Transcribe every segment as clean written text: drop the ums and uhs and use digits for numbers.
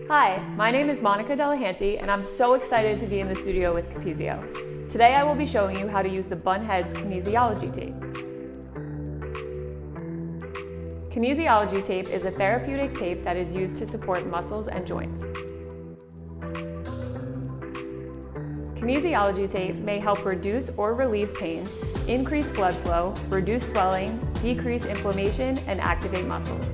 Hi, my name is Monica Delahanty, and I'm so excited to be in the studio with Capizio. Today I will be showing you how to use the Bunheads Kinesiology Tape. Kinesiology tape is a therapeutic tape that is used to support muscles and joints. Kinesiology tape may help reduce or relieve pain, increase blood flow, reduce swelling, decrease inflammation, and activate muscles.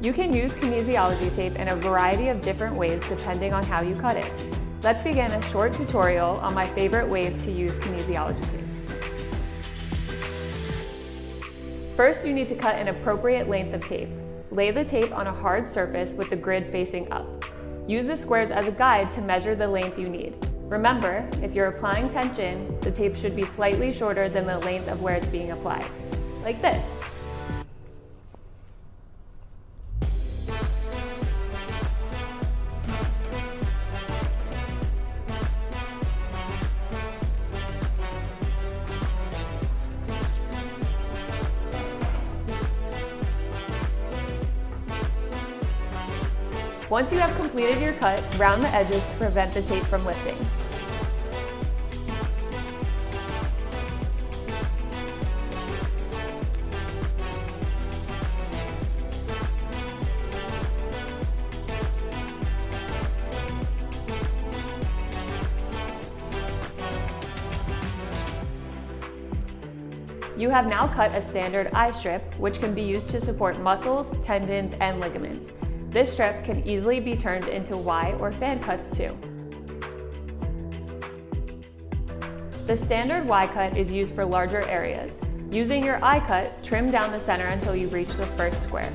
You can use kinesiology tape in a variety of different ways depending on how you cut it. Let's begin a short tutorial on my favorite ways to use kinesiology tape. First, you need to cut an appropriate length of tape. Lay the tape on a hard surface with the grid facing up. Use the squares as a guide to measure the length you need. Remember, if you're applying tension, the tape should be slightly shorter than the length of where it's being applied, like this. Once you have completed your cut, round the edges to prevent the tape from lifting. You have now cut a standard eye strip, which can be used to support muscles, tendons, and ligaments. This strip can easily be turned into Y or fan cuts too. The standard Y cut is used for larger areas. Using your eye cut, trim down the center until you reach the first square.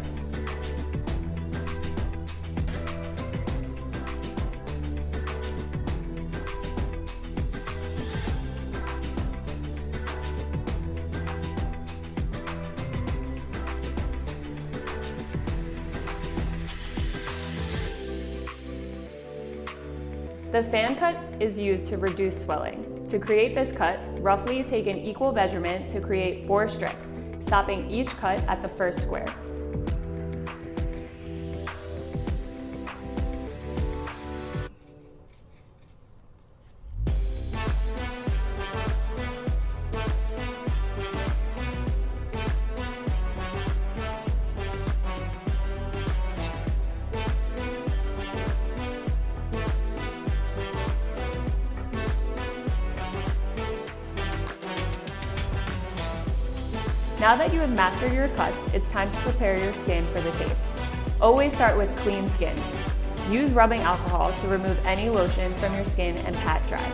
The fan cut is used to reduce swelling. To create this cut, roughly take an equal measurement to create 4 strips, stopping each cut at the first square. Now that you have mastered your cuts, it's time to prepare your skin for the tape. Always start with clean skin. Use rubbing alcohol to remove any lotions from your skin and pat dry.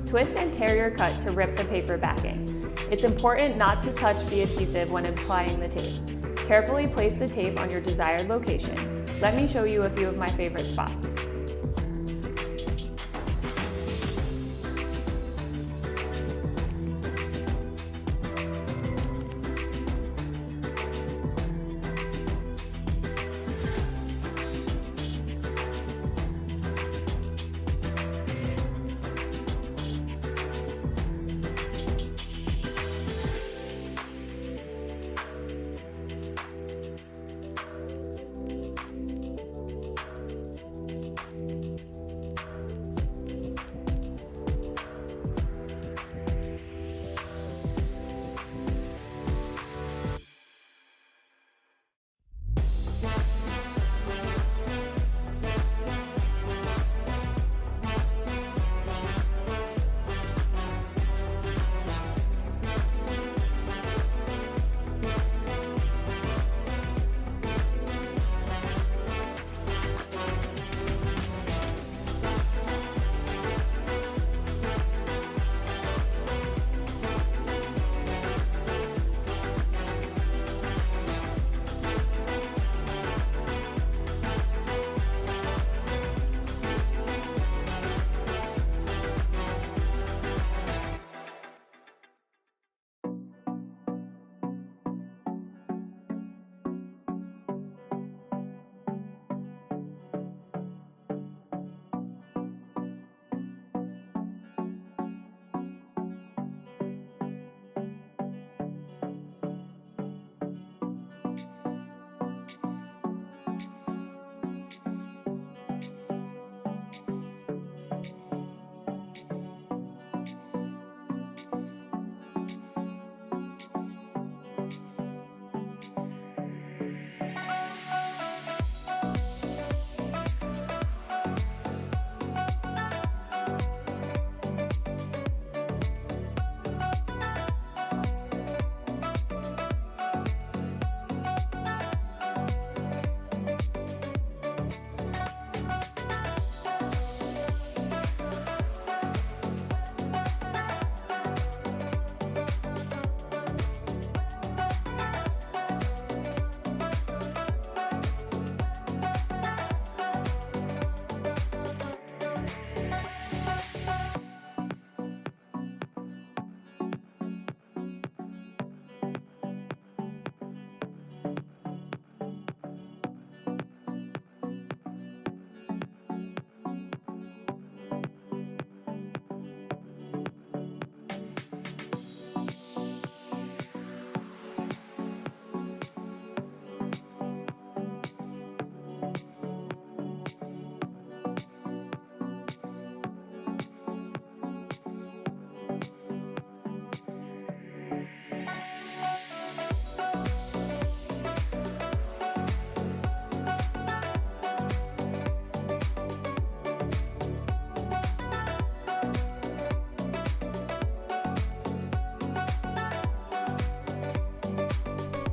Twist and tear your cut to rip the paper backing. It's important not to touch the adhesive when applying the tape. Carefully place the tape on your desired location. Let me show you a few of my favorite spots.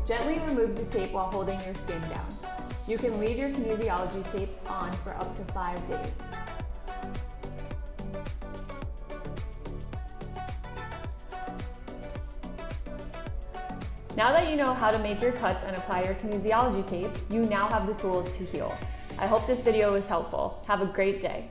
Gently remove the tape while holding your skin down. You can leave your kinesiology tape on for up to 5 days. Now that you know how to make your cuts and apply your kinesiology tape, you now have the tools to heal. I hope this video was helpful. Have a great day.